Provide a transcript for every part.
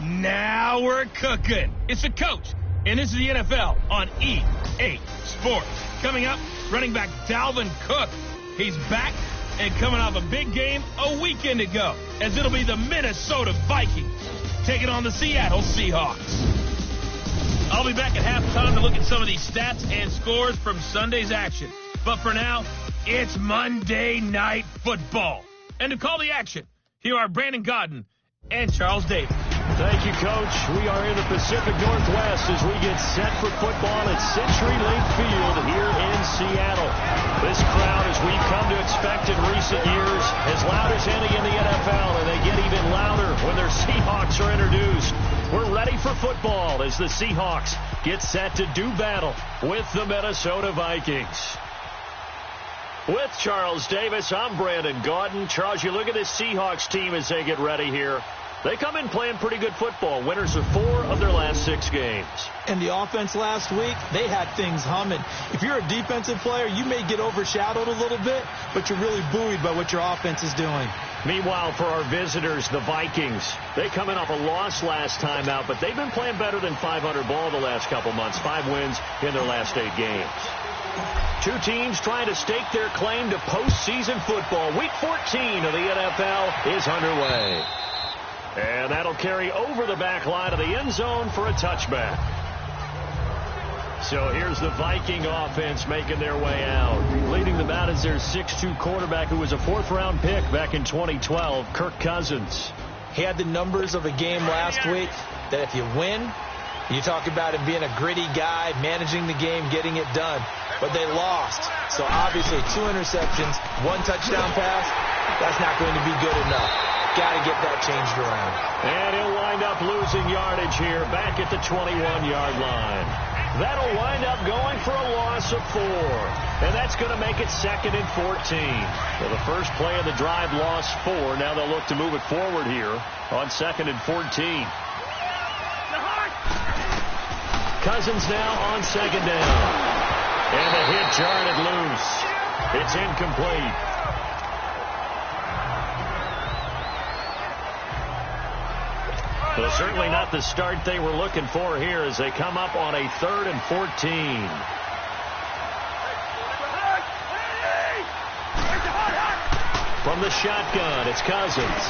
Now we're cooking. It's the coach, and this is the NFL on EA Sports. Coming up, running back Dalvin Cook. He's back and coming off a big game a weekend ago, as it'll be the Minnesota Vikings taking on the Seattle Seahawks. I'll be back at halftime to look at some of these stats and scores from Sunday's action. But for now, it's Monday Night Football. And to call the action, here are Brandon Godden and Charles Davis. Thank you, Coach. We are in the Pacific Northwest as we get set for football at CenturyLink Field here in Seattle. This crowd, as we've come to expect in recent years, as loud as any in the NFL, and they get even louder when their Seahawks are introduced. We're ready for football as the Seahawks get set to do battle with the Minnesota Vikings. With Charles Davis, I'm Brandon Gaudin. Charles, you look at this Seahawks team as they get ready here. They come in playing pretty good football. Winners of 4 of their last 6 games. And the offense last week, they had things humming. If you're a defensive player, you may get overshadowed a little bit, but you're really buoyed by what your offense is doing. Meanwhile, for our visitors, the Vikings, they come in off a loss last time out, but they've been playing better than 500 ball the last couple months. 5 wins in their last 8 games. 2 teams trying to stake their claim to postseason football. Week 14 of the NFL is underway. And that'll carry over the back line of the end zone for a touchback. So here's the Viking offense making their way out. Leading them out is their 6'2 quarterback who was a 4th-round pick back in 2012, Kirk Cousins. He had the numbers of a game last week that if you win, you talk about him being a gritty guy, managing the game, getting it done. But they lost. So obviously 2 interceptions, 1 touchdown pass, that's not going to be good enough. Got to get that changed around. And he'll wind up losing yardage here back at the 21-yard line. That'll wind up going for a loss of 4. And that's going to make it 2nd and 14. So the first play of the drive lost 4. Now they'll look to move it forward here on 2nd and 14. Cousins now on 2nd down. And the hit jarred it loose. It's incomplete. So certainly not the start they were looking for here as they come up on a 3rd and 14. From the shotgun, it's Cousins.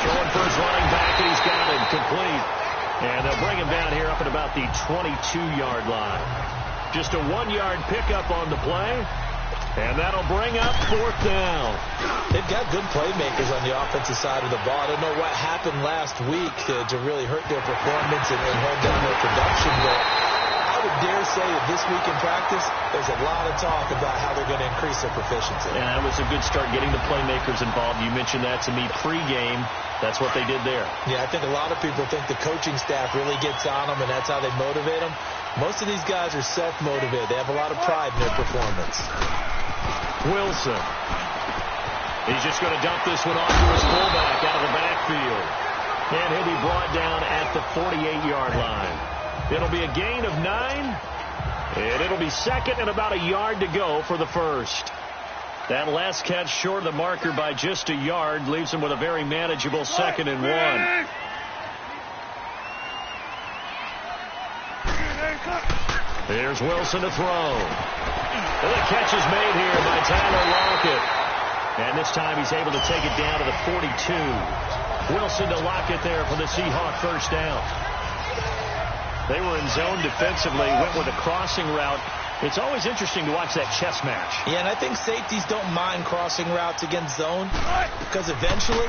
Throwing for his running back, and he's got it complete. And they'll bring him down here up at about the 22-yard line. Just a 1-yard pickup on the play. And that'll bring up 4th down. They've got good playmakers on the offensive side of the ball. I don't know what happened last week to really hurt their performance and hold down their production, but I would dare say that this week in practice, there's a lot of talk about how they're going to increase their proficiency. Yeah, it was a good start getting the playmakers involved. You mentioned that to me pregame. That's what they did there. Yeah, I think a lot of people think the coaching staff really gets on them, and that's how they motivate them. Most of these guys are self-motivated. They have a lot of pride in their performance. Wilson. He's just going to dump this one off to his fullback out of the backfield. And he'll be brought down at the 48-yard line. It'll be a gain of 9. And it'll be 2nd and about a yard to go for the first. That last catch short of the marker by just a yard leaves him with a very manageable 2nd and 1. There's Wilson to throw. And the catch is made here by Tyler Lockett. And this time he's able to take it down to the 42. Wilson to Lockett there for the Seahawk first down. They were in zone defensively, went with a crossing route. It's always interesting to watch that chess match. Yeah, and I think safeties don't mind crossing routes against zone because eventually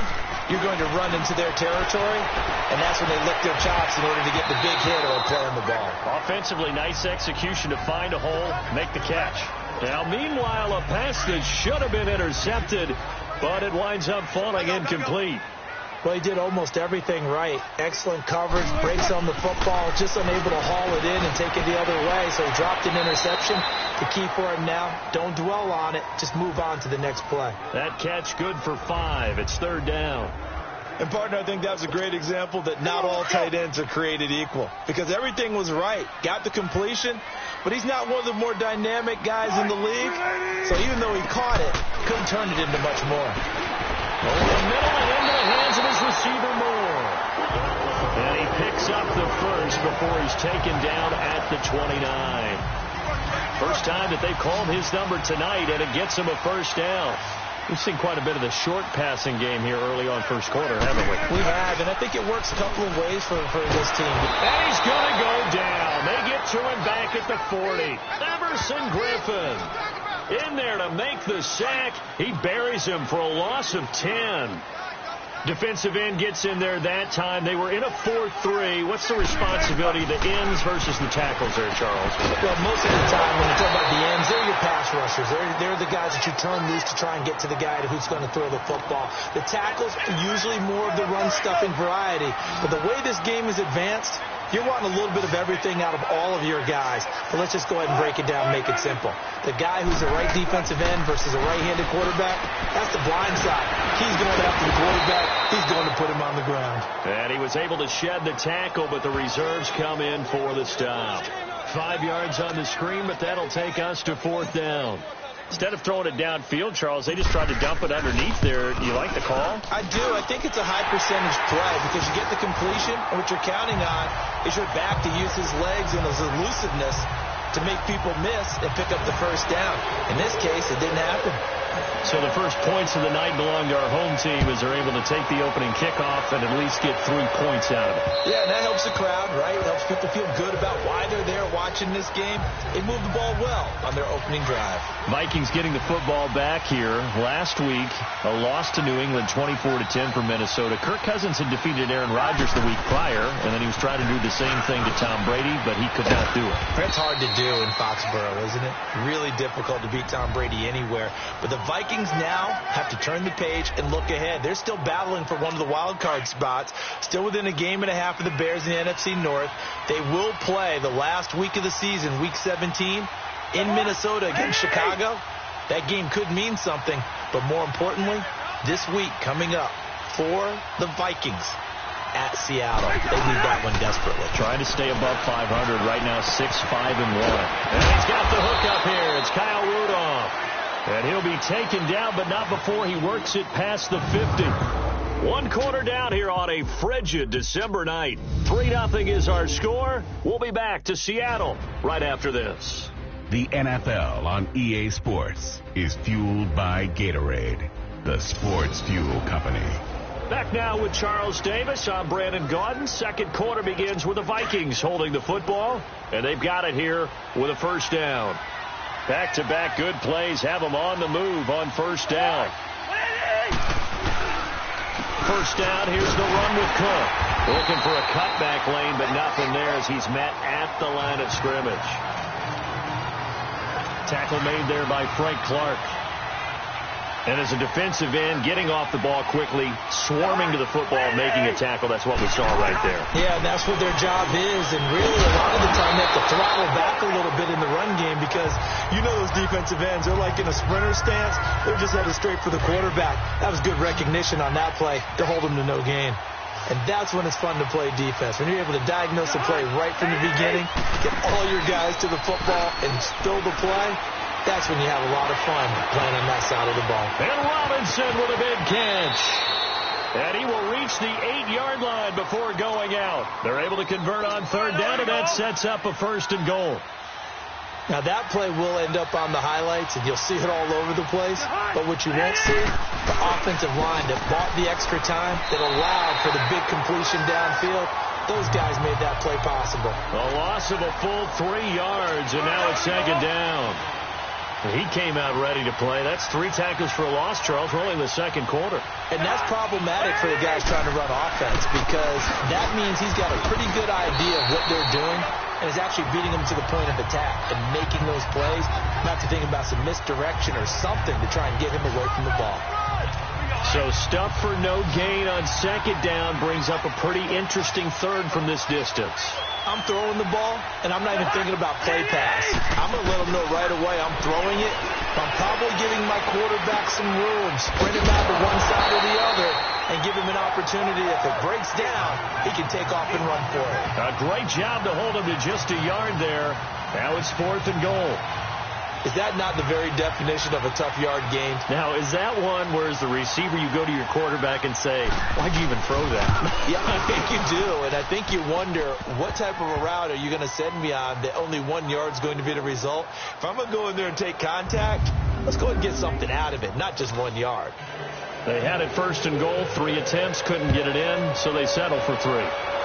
you're going to run into their territory, and that's when they lick their chops in order to get the big hit or a play on the ball. Offensively, nice execution to find a hole, make the catch. Now, meanwhile, a pass that should have been intercepted, but it winds up falling incomplete. Well, he did almost everything right. Excellent coverage, breaks on the football, just unable to haul it in and take it the other way. So he dropped an interception. The key for him now, don't dwell on it. Just move on to the next play. That catch good for 5. It's 3rd down. And, partner, I think that's a great example that not all tight ends are created equal. Because everything was right. Got the completion, but he's not one of the more dynamic guys in the league. So even though he caught it, couldn't turn it into much more. Over the middle and into the hands of his receiver Moore. And he picks up the first before he's taken down at the 29. First time that they've called his number tonight, and it gets him a first down. We've seen quite a bit of the short passing game here early on first quarter, haven't we? We have, and I think it works a couple of ways for this team. And he's going to go down. They get to him back at the 40. Emerson Griffin in there to make the sack. He buries him for a loss of 10. Defensive end gets in there that time. They were in a 4-3. What's the responsibility of the ends versus the tackles there, Charles? Well, most of the time when you talk about the ends, they're your pass rushers. They're the guys that you turn loose to try and get to the guy who's going to throw the football. The tackles are usually more of the run-stuffing variety. But the way this game is advanced, you're wanting a little bit of everything out of all of your guys. But let's just go ahead and break it down and make it simple. The guy who's a right defensive end versus a right-handed quarterback, that's the blind side. He's going after the quarterback. He's going to put him on the ground. And he was able to shed the tackle, but the reserves come in for the stop. 5 yards on the screen, but that'll take us to 4th down. Instead of throwing it downfield, Charles, they just tried to dump it underneath there. Do you like the call? I do. I think it's a high percentage play because you get the completion, and what you're counting on is your back to use his legs and his elusiveness to make people miss and pick up the first down. In this case, it didn't happen. So the first points of the night belong to our home team as they're able to take the opening kickoff and at least get 3 points out of it. Yeah, and that helps the crowd, right? It helps people feel good about why they're there watching this game. They moved the ball well on their opening drive. Vikings getting the football back here. Last week, a loss to New England, 24-10 for Minnesota. Kirk Cousins had defeated Aaron Rodgers the week prior, and then he was trying to do the same thing to Tom Brady, but he could not do it. That's hard to do in Foxborough, isn't it? Really difficult to beat Tom Brady anywhere. But the Vikings now have to turn the page and look ahead. They're still battling for one of the wild card spots, still within a game and a half of the Bears in the NFC North. They will play the last week of the season, week 17, in Minnesota against Chicago. That game could mean something, but more importantly, this week coming up for the Vikings at Seattle. They need that one desperately. Trying to stay above 500 right now, 6-5-1. And he's got the hook up here. It's Kyle Rudolph. And he'll be taken down, but not before he works it past the 50. 1 quarter down here on a frigid December night. 3-0 is our score. We'll be back to Seattle right after this. The NFL on EA Sports is fueled by Gatorade, the sports fuel company. Back now with Charles Davis. I'm Brandon Gaudin. Second quarter begins with the Vikings holding the football, and they've got it here with a first down. Back-to-back good plays have them on the move on first down. First down, here's the run with Cook. Looking for a cutback lane, but nothing there as he's met at the line of scrimmage. Tackle made there by Frank Clark. And as a defensive end, getting off the ball quickly, swarming to the football, making a tackle. That's what we saw right there. Yeah, and that's what their job is. And really, a lot of the time, they have to throttle back a little bit in the run game because you know those defensive ends, they're like in a sprinter stance. They're just headed straight for the quarterback. That was good recognition on that play to hold them to no gain. And that's when it's fun to play defense. When you're able to diagnose the play right from the beginning, get all your guys to the football and still the play, that's when you have a lot of fun playing on that side of the ball. And Robinson with a big catch. And he will reach the 8-yard line before going out. They're able to convert on third down, and that sets up a 1st and goal. Now, that play will end up on the highlights, and you'll see it all over the place. But what you won't see, the offensive line that bought the extra time, that allowed for the big completion downfield, those guys made that play possible. A loss of a full 3 yards, and now it's 2nd down. He came out ready to play. That's 3 tackles for a loss, Charles. We're only in the 2nd quarter. And that's problematic for the guys trying to run offense because that means he's got a pretty good idea of what they're doing and is actually beating them to the point of attack and making those plays, not to think about some misdirection or something to try and get him away from the ball. So stuff for no gain on 2nd down brings up a pretty interesting 3rd from this distance. I'm throwing the ball, and I'm not even thinking about play pass. I'm going to let them know right away I'm throwing it. I'm probably giving my quarterback some room, spread him out to one side or the other, and give him an opportunity. If it breaks down, he can take off and run for it. A great job to hold him to just a yard there. Now it's 4th and goal. Is that not the very definition of a tough yard gain? Now, is that one where as the receiver you go to your quarterback and say, why'd you even throw that? Yeah, I think you do, and I think you wonder what type of a route are you going to send me on that only 1 yard's going to be the result? If I'm going to go in there and take contact, let's go ahead and get something out of it, not just 1 yard. They had it first and goal, 3 attempts, couldn't get it in, so they settle for 3.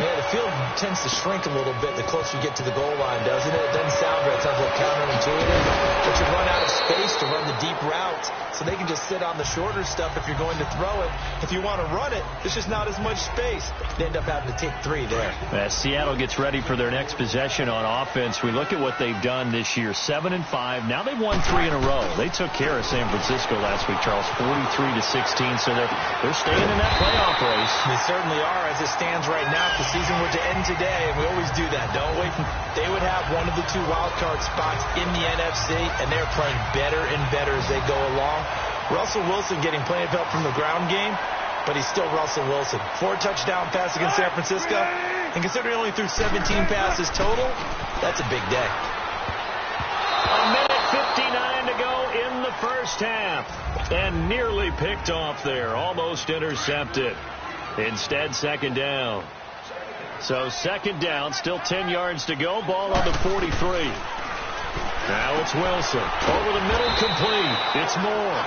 Yeah, the field tends to shrink a little bit the closer you get to the goal line, doesn't it? It doesn't sound right. It sounds a little counterintuitive. But you run out of space to run the deep routes, so they can just sit on the shorter stuff if you're going to throw it. If you want to run it, there's just not as much space. They end up having to take 3 there. As Seattle gets ready for their next possession on offense, we look at what they've done this year, 7-5. Now they've won 3 in a row. They took care of San Francisco last week, Charles, 43-16. So they're staying in that playoff race. They certainly are as it stands right now. If the season were to end today, and we always do that, don't we? They would have one of the 2 wild card spots in the NFC, and they're playing better and better as they go along. Russell Wilson getting plenty of help from the ground game, but he's still Russell Wilson. 4 touchdown pass against San Francisco, and considering only threw 17 passes total, that's a big day. A minute 59 to go in the first half. And nearly picked off there. Almost intercepted. Instead, second down. So second down, still 10 yards to go. Ball on the 43. Now it's Wilson. Over the middle, complete. It's Moore.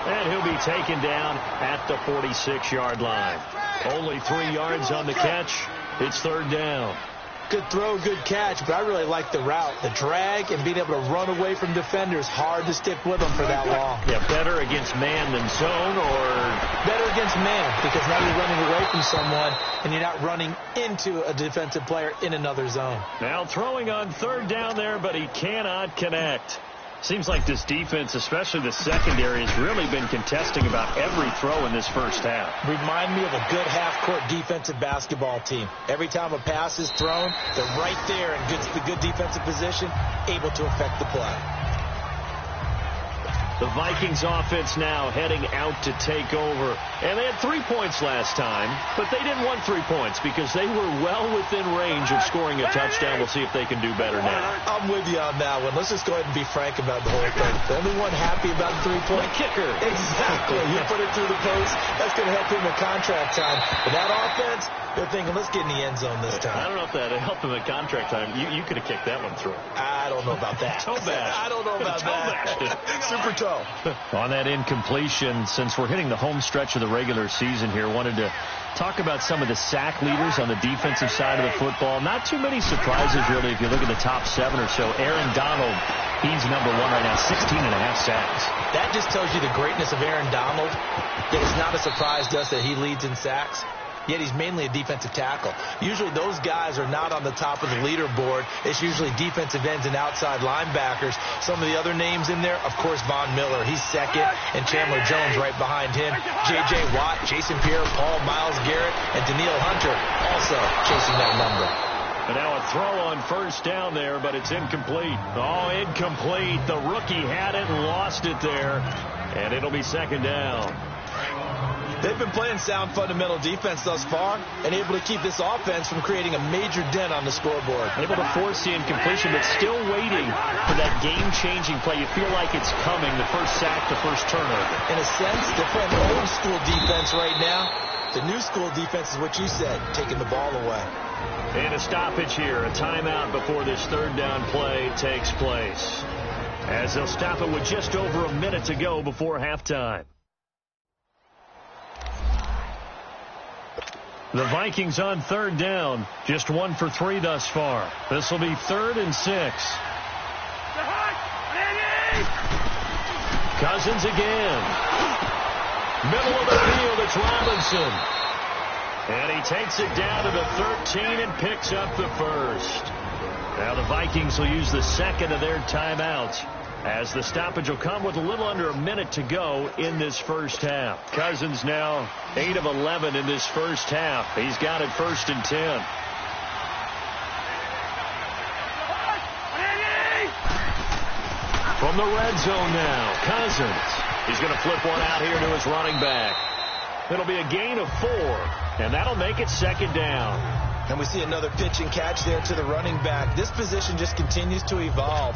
And he'll be taken down at the 46-yard line. Only 3 yards on the catch. It's third down. Good throw, good catch, but I really like the route. The drag and being able to run away from defenders. Hard to stick with them for that long. Yeah, better against man than zone, or better against man, because now you're running away from someone and you're not running into a defensive player in another zone. Now throwing on third down there, but he cannot connect. Seems like this defense, especially the secondary, has really been contesting about every throw in this first half. Remind me of a good half-court defensive basketball team. Every time a pass is thrown, they're right there and gets the good defensive position, able to affect the play. The Vikings offense now heading out to take over. And they had 3 points last time, but they didn't want 3 points because they were well within range of scoring a touchdown. We'll see if they can do better now. I'm with you on that one. Let's just go ahead and be frank about the whole thing. The only one happy about the 3-point kicker. Exactly. You put it through the post. That's going to help him at contract time. But that offense, they're thinking, let's get in the end zone this time. I don't know if that helped him at contract time. You could have kicked that one through. I don't know about that. Toe bash. I don't know about that. Super toe. On that incompletion, since we're hitting the home stretch of the regular season here, wanted to talk about some of the sack leaders on the defensive side of the football. Not too many surprises, really, if you look at the top 7 or so. Aaron Donald, he's number 1 right now, 16.5 sacks. That just tells you the greatness of Aaron Donald. That it's not a surprise to us that he leads in sacks. Yet he's mainly a defensive tackle. Usually those guys are not on the top of the leaderboard. It's usually defensive ends and outside linebackers. Some of the other names in there, of course, Von Miller. He's second, and Chandler Jones right behind him. J.J. Watt, Jason Pierre-Paul, Myles Garrett, and Daniil Hunter also chasing that number. And now a throw on first down there, but it's incomplete. Oh, incomplete. The rookie had it and lost it there, and it'll be second down. They've been playing sound fundamental defense thus far and able to keep this offense from creating a major dent on the scoreboard. Able to force the incompletion, but still waiting for that game-changing play. You feel like it's coming, the first sack, the first turnover. In a sense, they're playing old school defense right now. The new school defense is what you said, taking the ball away. And a stoppage here, a timeout before this third down play takes place. As they'll stop it with just over a minute to go before halftime. The Vikings on third down, just 1 for 3 thus far. This will be 3rd and 6. Cousins again. Middle of the field, it's Robinson. And he takes it down to the 13 and picks up the first. Now the Vikings will use the second of their timeouts, as the stoppage will come with a little under a minute to go in this first half. Cousins now 8 of 11 in this first half. He's got it 1st and 10. From the red zone now, Cousins. He's going to flip one out here to his running back. It'll be a gain of 4, and that'll make it second down. And we see another pitch and catch there to the running back. This position just continues to evolve.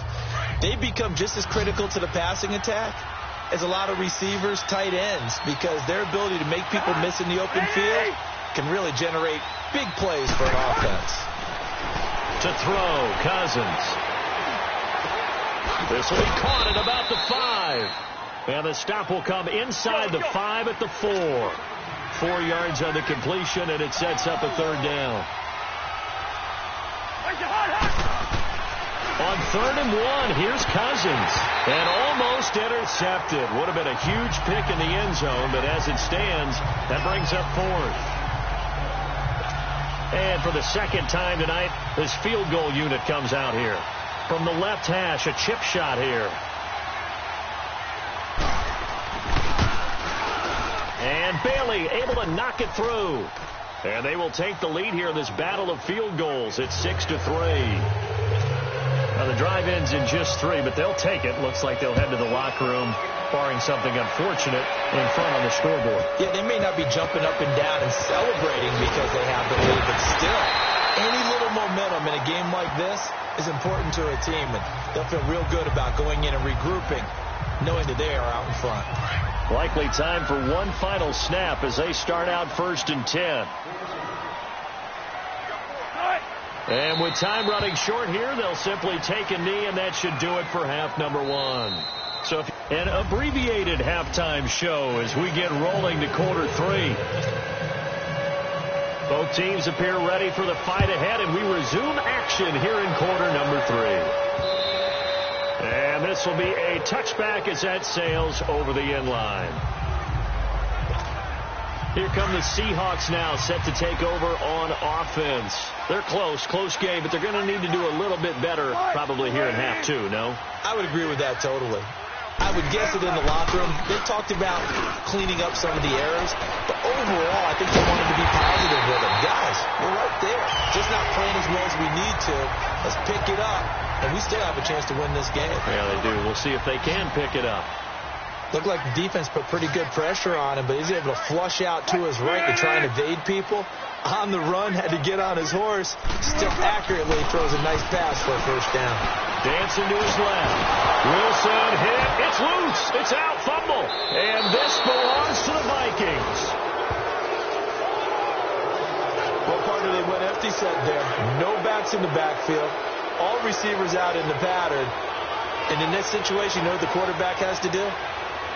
They become just as critical to the passing attack as a lot of receivers, tight ends, because their ability to make people miss in the open field can really generate big plays for an offense. To throw, Cousins. This will be caught at about the 5. And the stop will come inside the 5 at the 4. 4 yards on the completion, and it sets up a third down. On 3rd and 1, here's Cousins. And almost intercepted. Would have been a huge pick in the end zone, but as it stands, that brings up 4th. And for the second time tonight, this field goal unit comes out here. From the left hash, a chip shot here. And Bailey able to knock it through. And they will take the lead here in this battle of field goals. It's 6-3. Now the drive ends in just 3, but they'll take it. Looks like they'll head to the locker room, barring something unfortunate in front on the scoreboard. Yeah, they may not be jumping up and down and celebrating because they have the lead, but still, any little momentum in a game like this is important to a team, and they'll feel real good about going in and regrouping, knowing that they are out in front. Likely time for one final snap as they start out 1st and 10. And with time running short here, they'll simply take a knee, and that should do it for half number 1. So an abbreviated halftime show as we get rolling to quarter 3. Both teams appear ready for the fight ahead, and we resume action here in quarter number 3. And this will be a touchback as that sails over the end line. Here come the Seahawks now, set to take over on offense. They're close game, but they're going to need to do a little bit better probably here in half 2, no? I would agree with that totally. I would guess that in the locker room, they talked about cleaning up some of the errors, but overall, I think they wanted to be positive with them. Guys, we're right there. Just not playing as well as we need to. Let's pick it up, and we still have a chance to win this game. Yeah, they do. We'll see if they can pick it up. Looked like the defense put pretty good pressure on him, but he's able to flush out to his right to try and evade people. On the run, had to get on his horse. Still accurately throws a nice pass for a first down. Dancing to his left. Wilson hit. It's loose. It's out. Fumble. And this belongs to the Vikings. What part of they went empty set there? No backs in the backfield. All receivers out in the pattern. And in this situation, you know what the quarterback has to do?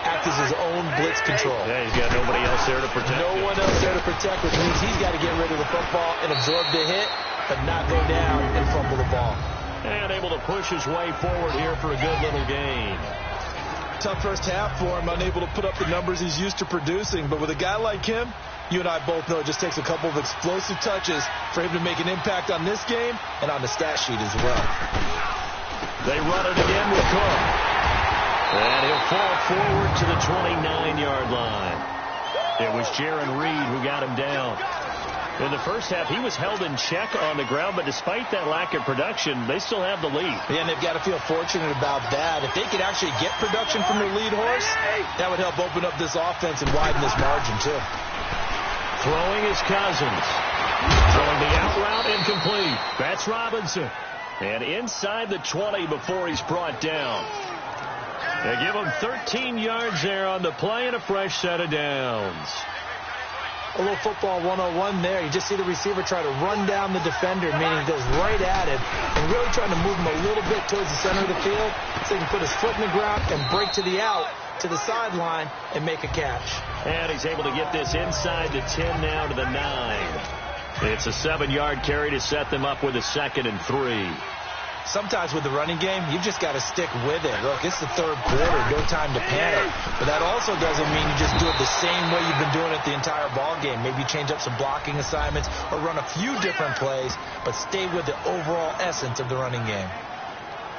Act as his own blitz control. Yeah, he's got nobody else there to protect. No one else there to protect, which means he's got to get rid of the football and absorb the hit, but not go down and fumble the ball. And able to push his way forward here for a good little gain. Tough first half for him, unable to put up the numbers he's used to producing. But with a guy like him, you and I both know it just takes a couple of explosive touches for him to make an impact on this game and on the stat sheet as well. They run it again with Cook. And he'll fall forward to the 29-yard line. It was Jaron Reed who got him down. In the first half, he was held in check on the ground, but despite that lack of production, they still have the lead. Yeah, and they've got to feel fortunate about that. If they could actually get production from their lead horse, that would help open up this offense and widen this margin, too. Throwing is Cousins. Throwing the out route incomplete. That's Robinson. And inside the 20 before he's brought down. They give him 13 yards there on the play and a fresh set of downs. A little football 101 there. You just see the receiver try to run down the defender, meaning he goes right at it, and really trying to move him a little bit towards the center of the field so he can put his foot in the ground and break to the out, to the sideline, and make a catch. And he's able to get this inside the 10 now to the 9. It's a 7-yard carry to set them up with a 2nd and 3. Sometimes with the running game, you've just got to stick with it. Look, it's the third quarter, no time to panic. But that also doesn't mean you just do it the same way you've been doing it the entire ball game. Maybe change up some blocking assignments or run a few different plays, but stay with the overall essence of the running game.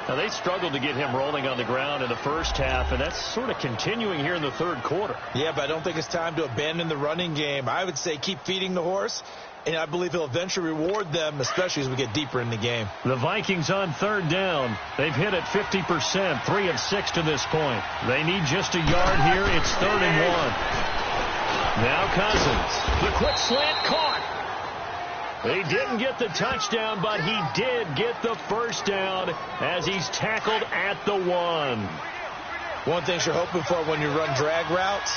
Now, they struggled to get him rolling on the ground in the first half, and that's sort of continuing here in the third quarter. Yeah, but I don't think it's time to abandon the running game. I would say keep feeding the horse, and I believe he'll eventually reward them, especially as we get deeper in the game. The Vikings on third down. They've hit it 50%, 3 of 6 to this point. They need just a yard here. It's 3rd and 1. Now Cousins. The quick slant caught. He didn't get the touchdown, but he did get the first down as he's tackled at the 1. One thing you're hoping for when you run drag routes,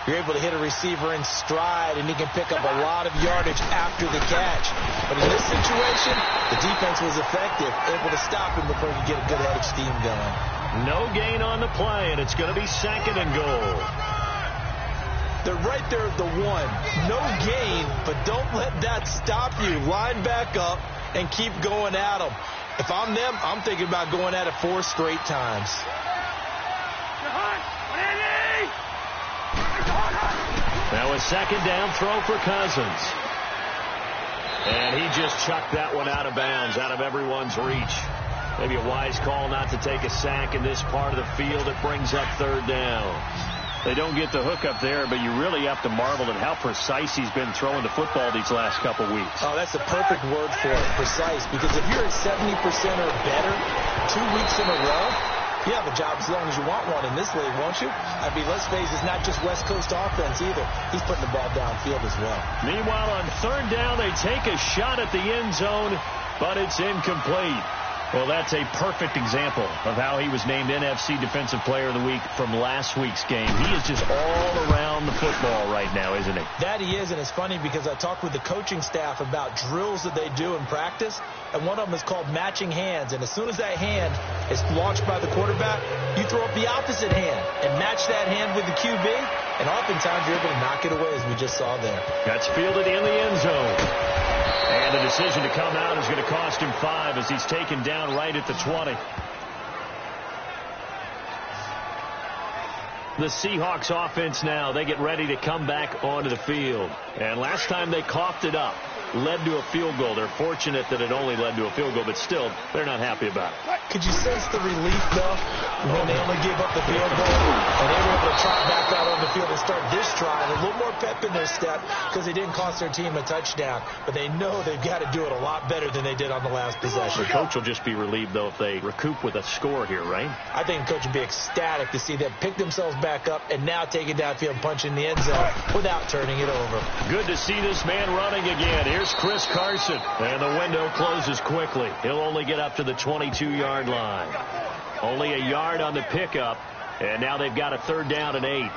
you're able to hit a receiver in stride, and he can pick up a lot of yardage after the catch. But in this situation, the defense was effective, able to stop him before he could get a good head of steam going. No gain on the play, and it's going to be 2nd and goal. They're right there at the 1. No gain, but don't let that stop you. Line back up and keep going at them. If I'm them, I'm thinking about going at it 4 straight times. Now a 2nd down throw for Cousins. And he just chucked that one out of bounds, out of everyone's reach. Maybe a wise call not to take a sack in this part of the field. It brings up 3rd down. They don't get the hook up there, but you really have to marvel at how precise he's been throwing the football these last couple weeks. Oh, that's the perfect word for it, precise. Because if you're at 70% or better 2 weeks in a row, you have a job as long as you want one in this league, won't you? I mean, let's face it, it's not just West Coast offense either. He's putting the ball downfield as well. Meanwhile, on 3rd down, they take a shot at the end zone, but it's incomplete. Well, that's a perfect example of how he was named NFC Defensive Player of the Week from last week's game. He is just all around the football right now, isn't he? That he is, and it's funny because I talked with the coaching staff about drills that they do in practice, and one of them is called matching hands. And as soon as that hand is launched by the quarterback, you throw up the opposite hand and match that hand with the QB, and oftentimes you're able to knock it away, as we just saw there. That's fielded in the end zone. And the decision to come out is going to cost him 5 as he's taken down right at the 20. The Seahawks offense now, they get ready to come back onto the field. And last time they coughed it up, led to a field goal. They're fortunate that it only led to a field goal, but still, they're not happy about it. Could you sense the relief, though, when they only gave up the field goal and they were able to trot back out on the field and start this drive? A little more pep in their step because they didn't cost their team a touchdown, but they know they've got to do it a lot better than they did on the last possession. The coach will just be relieved, though, if they recoup with a score here, right? I think the coach would be ecstatic to see them pick themselves back up and now take it downfield and punch in the end zone without turning it over. Good to see this man running again. Here's Chris Carson, and the window closes quickly. He'll only get up to the 22-yard line. Only a yard on the pickup, and now they've got a 3rd down and 8.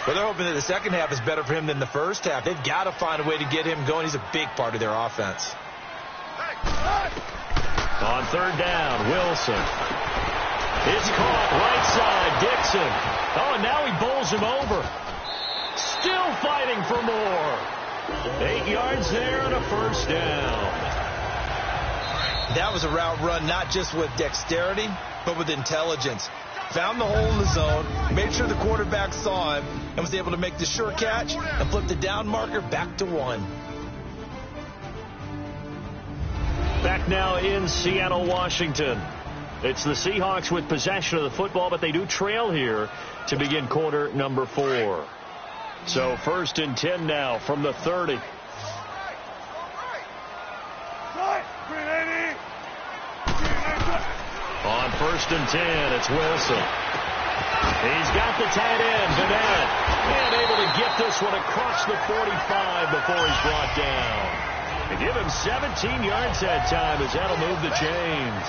Well, they're hoping that the second half is better for him than the first half. They've got to find a way to get him going. He's a big part of their offense. On 3rd down, Wilson. It's caught right side, Dixon. Oh, and now he bowls him over. Still fighting for more. 8 yards there and a 1st down. That was a route run not just with dexterity, but with intelligence. Found the hole in the zone, made sure the quarterback saw him, and was able to make the sure catch and flip the down marker back to 1. Back now in Seattle, Washington. It's the Seahawks with possession of the football, but they do trail here to begin quarter number 4. So 1st and 10 now from the 30. On 1st and 10, it's Wilson. He's got the tight end, Vanette, and able to get this one across the 45 before he's brought down. They give him 17 yards that time as that'll move the chains.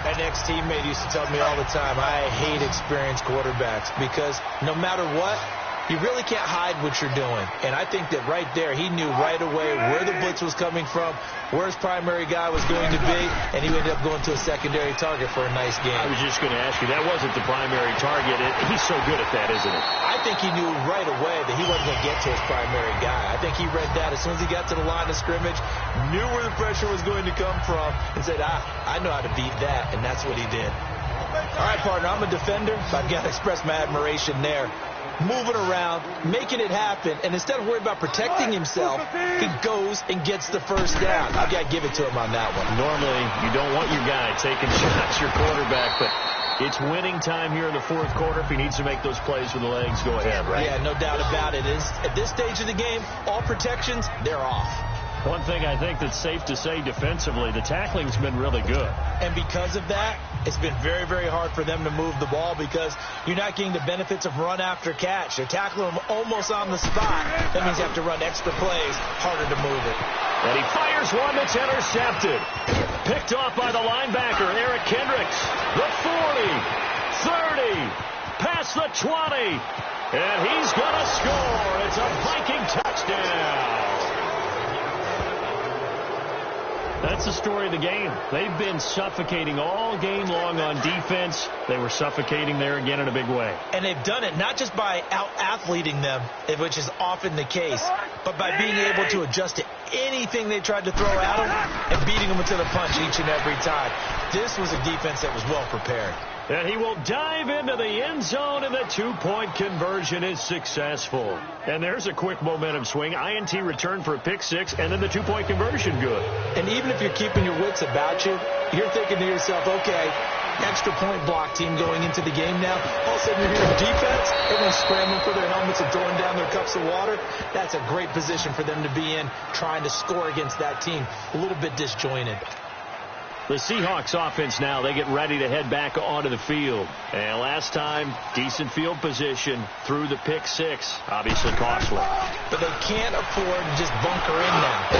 An ex-teammate used to tell me all the time, I hate experienced quarterbacks because no matter what, you really can't hide what you're doing. And I think that right there, he knew right away where the blitz was coming from, where his primary guy was going to be, and he ended up going to a secondary target for a nice game. I was just going to ask you, that wasn't the primary target. He's so good at that, isn't he? I think he knew right away that he wasn't going to get to his primary guy. I think he read that as soon as he got to the line of scrimmage, knew where the pressure was going to come from, and said, I know how to beat that, and that's what he did. All right, partner, I'm a defender, but I've got to express my admiration there. Moving around, making it happen, and instead of worrying about protecting himself, he goes and gets the 1st down. I've got to give it to him on that one. Normally, you don't want your guy taking shots, your quarterback, but it's winning time here in the 4th quarter. If he needs to make those plays with the legs, go ahead, right? Yeah, no doubt about it. At this stage of the game, all protections, they're off. One thing I think that's safe to say defensively, the tackling's been really good. And because of that, it's been very, very hard for them to move the ball because you're not getting the benefits of run after catch. They're tackling them almost on the spot. That means you have to run extra plays, harder to move it. And he fires one that's intercepted. Picked off by the linebacker, Eric Kendricks. The 40, 30, past the 20. And he's going to score. It's a Viking touchdown. That's the story of the game. They've been suffocating all game long on defense. They were suffocating there again in a big way. And they've done it not just by out-athleting them, which is often the case, but by being able to adjust to anything they tried to throw at them and beating them to the punch each and every time. This was a defense that was well prepared. And he will dive into the end zone, and the two-point conversion is successful. And there's a quick momentum swing. INT return for a pick six, and then the two-point conversion good. And even if you're keeping your wits about you, you're thinking to yourself, okay, extra point block team going into the game now. All of a sudden you're hearing defense, everyone's scrambling for their helmets and throwing down their cups of water. That's a great position for them to be in, trying to score against that team. A little bit disjointed. The Seahawks offense now, they get ready to head back onto the field. And last time, decent field position through the pick six. Obviously costly. But they can't afford to just bunker in now.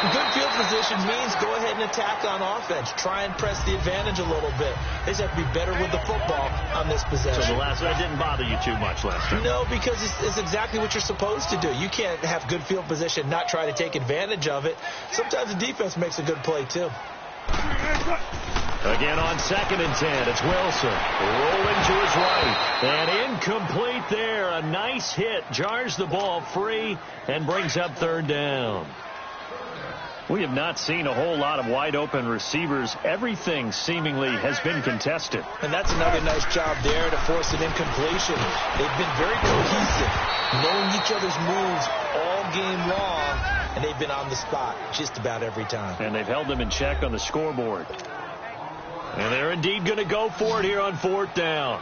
Good field position means go ahead and attack on offense. Try and press the advantage a little bit. They just have to be better with the football on this possession. So that didn't bother you too much last time? No, because it's exactly what you're supposed to do. You can't have good field position, not try to take advantage of it. Sometimes the defense makes a good play, too. Again on 2nd and 10, it's Wilson rolling to his right, and incomplete there. A nice hit, jars the ball free, and brings up 3rd down. We have not seen a whole lot of wide open receivers. Everything seemingly has been contested. And that's another nice job there to force an incompletion. They've been very cohesive, knowing each other's moves all game long, and they've been on the spot just about every time. And they've held them in check on the scoreboard. And they're indeed going to go for it here on 4th down.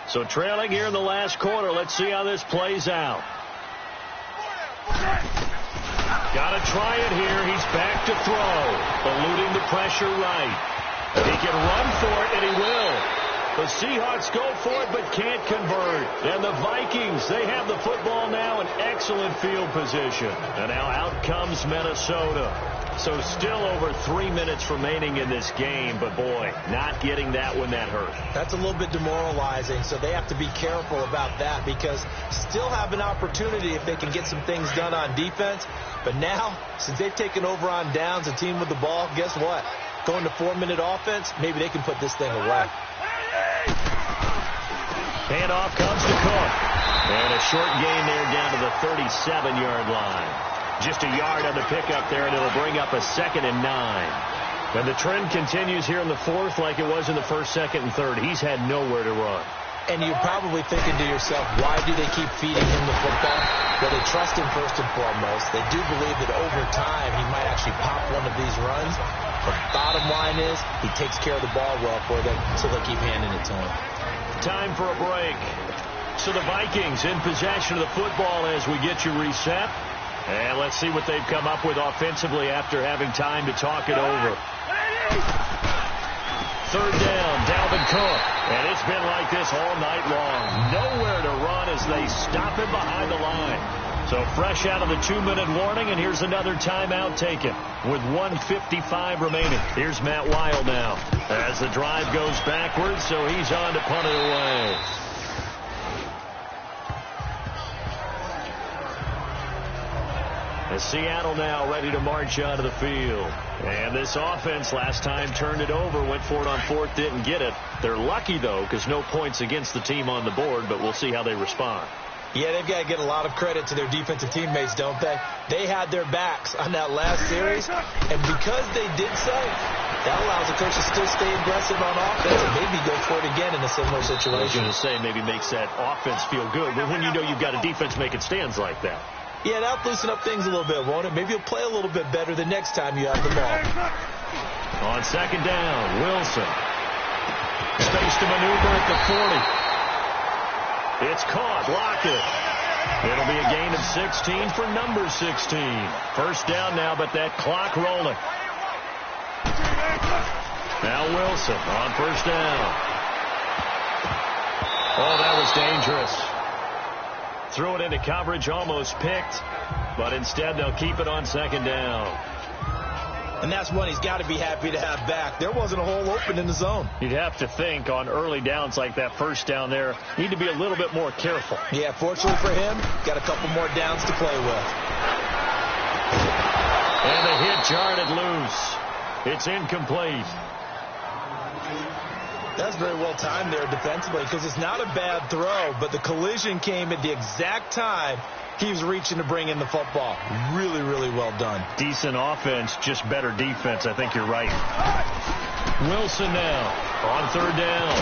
So trailing here in the last quarter. Let's see how this plays out. Got to try it here. He's back to throw. Eluding the pressure right. He can run for it, and he will. The Seahawks go for it but can't convert. And the Vikings, they have the football now in excellent field position. And now out comes Minnesota. So still over 3 minutes remaining in this game. But, boy, not getting that one that hurt. That's a little bit demoralizing, so they have to be careful about that because still have an opportunity if they can get some things done on defense. But now, since they've taken over on downs, a team with the ball, guess what? Going to 4-minute offense, maybe they can put this thing away. Handoff comes to Cook. And a short gain there down to the 37-yard line. Just a yard on the pickup there, and it'll bring up a 2nd and 9. And the trend continues here in the 4th like it was in the 1st, 2nd, and 3rd. He's had nowhere to run. And you're probably thinking to yourself, why do they keep feeding him the football? Well, they trust him first and foremost. They do believe that over time he might actually pop one of these runs. But bottom line is he takes care of the ball well for them, so they'll keep handing it to him. Time for a break. So the Vikings in possession of the football as we get you reset. And let's see what they've come up with offensively after having time to talk it over. 3rd down, Dalvin Cook. And it's been like this all night long. Nowhere to run as they stop him behind the line. So fresh out of the 2-minute warning, and here's another timeout taken with 1:55 remaining. Here's Matt Weil now as the drive goes backwards, so he's on to punt it away. As Seattle now ready to march onto the field. And this offense last time turned it over, went for it on 4th, didn't get it. They're lucky, though, because no points against the team on the board, but we'll see how they respond. Yeah, they've got to get a lot of credit to their defensive teammates, don't they? They had their backs on that last series, and because they did so, that allows the coach to still stay aggressive on offense and maybe go for it again in a similar situation. I was going to say maybe makes that offense feel good, but when you know you've got a defense making stands like that. Yeah, that'll loosen up things a little bit, won't it? Maybe you'll play a little bit better the next time you have the ball. On 2nd down, Wilson. Space to maneuver at the 40. It's caught. Lockett. It'll be a gain of 16 for number 16. First down now, but that clock rolling. Now Wilson on first down. Oh, that was dangerous. Threw it into coverage, almost picked, but instead they'll keep it on second down. And that's one he's got to be happy to have back. There wasn't a hole open in the zone. You'd have to think on early downs like that first down there, need to be a little bit more careful. Yeah, fortunately for him, got a couple more downs to play with. And the hit jarred it loose. It's incomplete. That's very well timed there defensively because it's not a bad throw, but the collision came at the exact time he was reaching to bring in the football. Really, really well done. Decent offense, just better defense. I think you're right. Wilson now on third down.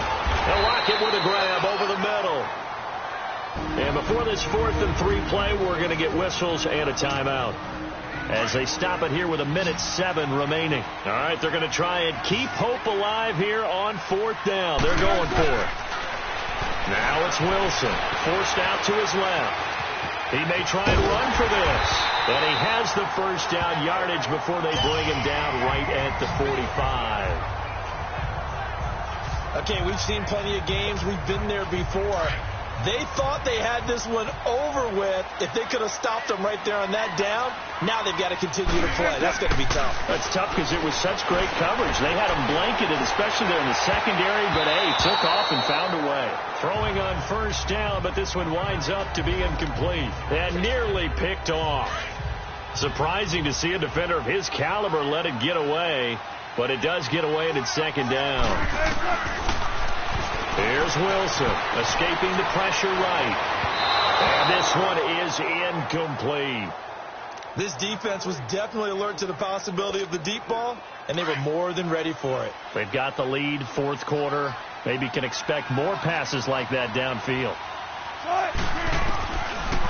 They'll lock it with a grab over the middle. And before this 4th and 3 play, we're going to get whistles and a timeout as they stop it here with 1:07 remaining. All right, they're going to try and keep hope alive here on 4th down. They're going for it. Now it's Wilson, forced out to his left. He may try and run for this. And he has the first down yardage before they bring him down right at the 45. Okay, we've seen plenty of games. We've been there before. They thought they had this one over with. If they could have stopped them right there on that down, now they've got to continue to play. That's going to be tough. That's tough because it was such great coverage. They had them blanketed, especially there in the secondary, but, hey, took off and found a way. Throwing on first down, but this one winds up to be incomplete. And nearly picked off. Surprising to see a defender of his caliber let it get away, but it does get away and it's second down. Here's Wilson, escaping the pressure right. And this one is incomplete. This defense was definitely alert to the possibility of the deep ball, and they were more than ready for it. They've got the lead, 4th quarter. Maybe can expect more passes like that downfield.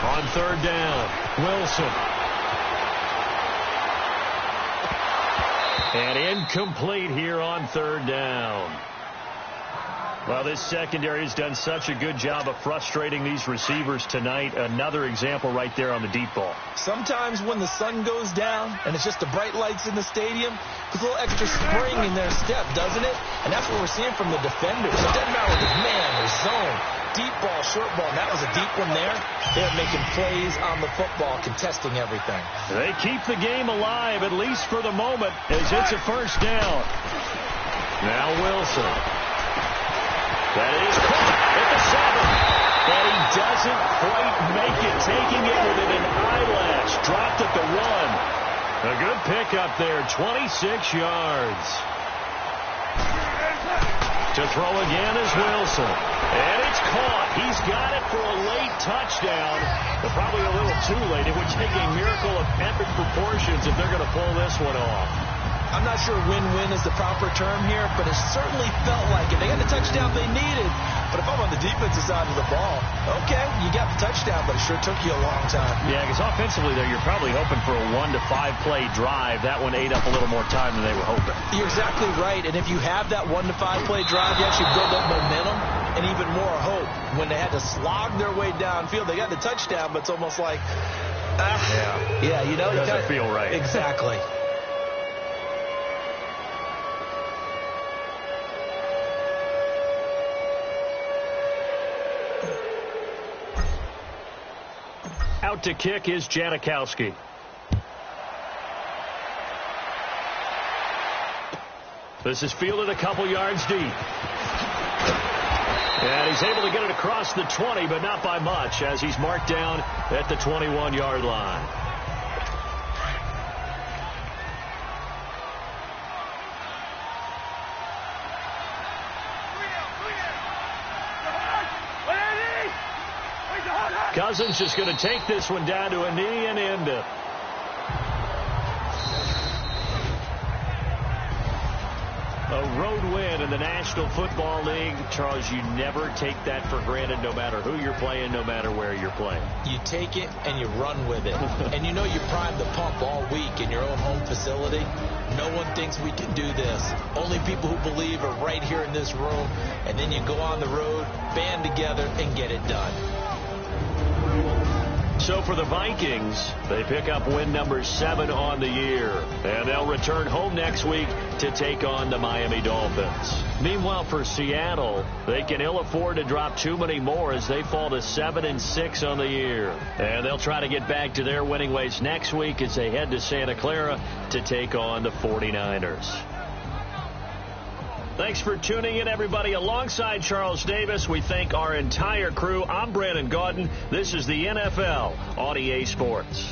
On third down, Wilson. And incomplete here on third down. Well, this secondary has done such a good job of frustrating these receivers tonight. Another example right there on the deep ball. Sometimes when the sun goes down and it's just the bright lights in the stadium, there's a little extra spring in their step, doesn't it? And that's what we're seeing from the defenders. It doesn't matter whether it's man or zone, deep ball, short ball. And that was a deep one there. They're making plays on the football, contesting everything. They keep the game alive, at least for the moment, as it's a first down. Now Wilson. That is caught at the 7. But he doesn't quite make it, taking it within an eyelash. Dropped at the 1. A good pickup there, 26 yards. To throw again is Wilson. And it's caught. He's got it for a late touchdown. But probably a little too late. It would take a miracle of epic proportions if they're going to pull this one off. I'm not sure win-win is the proper term here, but it certainly felt like it. They got the touchdown they needed, but if I'm on the defensive side of the ball, okay, you got the touchdown, but it sure took you a long time. Yeah, because offensively there, you're probably hoping for a 1 to 5 play drive. That one ate up a little more time than they were hoping. You're exactly right, and if you have that 1 to 5 play drive, you actually build up momentum and even more hope. When they had to slog their way downfield, they got the touchdown, but it's almost like, yeah, you know, it doesn't feel right. Exactly. Out to kick is Janikowski. This is fielded a couple yards deep. And he's able to get it across the 20, but not by much, as he's marked down at the 21-yard line. Cousins is going to take this one down to a knee and end it. A road win in the National Football League. Charles, you never take that for granted, no matter who you're playing, no matter where you're playing. You take it and you run with it. And you know you primed the pump all week in your own home facility. No one thinks we can do this. Only people who believe are right here in this room. And then you go on the road, band together, and get it done. So for the Vikings, they pick up win number 7 on the year. And they'll return home next week to take on the Miami Dolphins. Meanwhile, for Seattle, they can ill afford to drop too many more as they fall to 7-6 on the year. And they'll try to get back to their winning ways next week as they head to Santa Clara to take on the 49ers. Thanks for tuning in, everybody. Alongside Charles Davis, we thank our entire crew. I'm Brandon Gaudin. This is the NFL on EA Sports.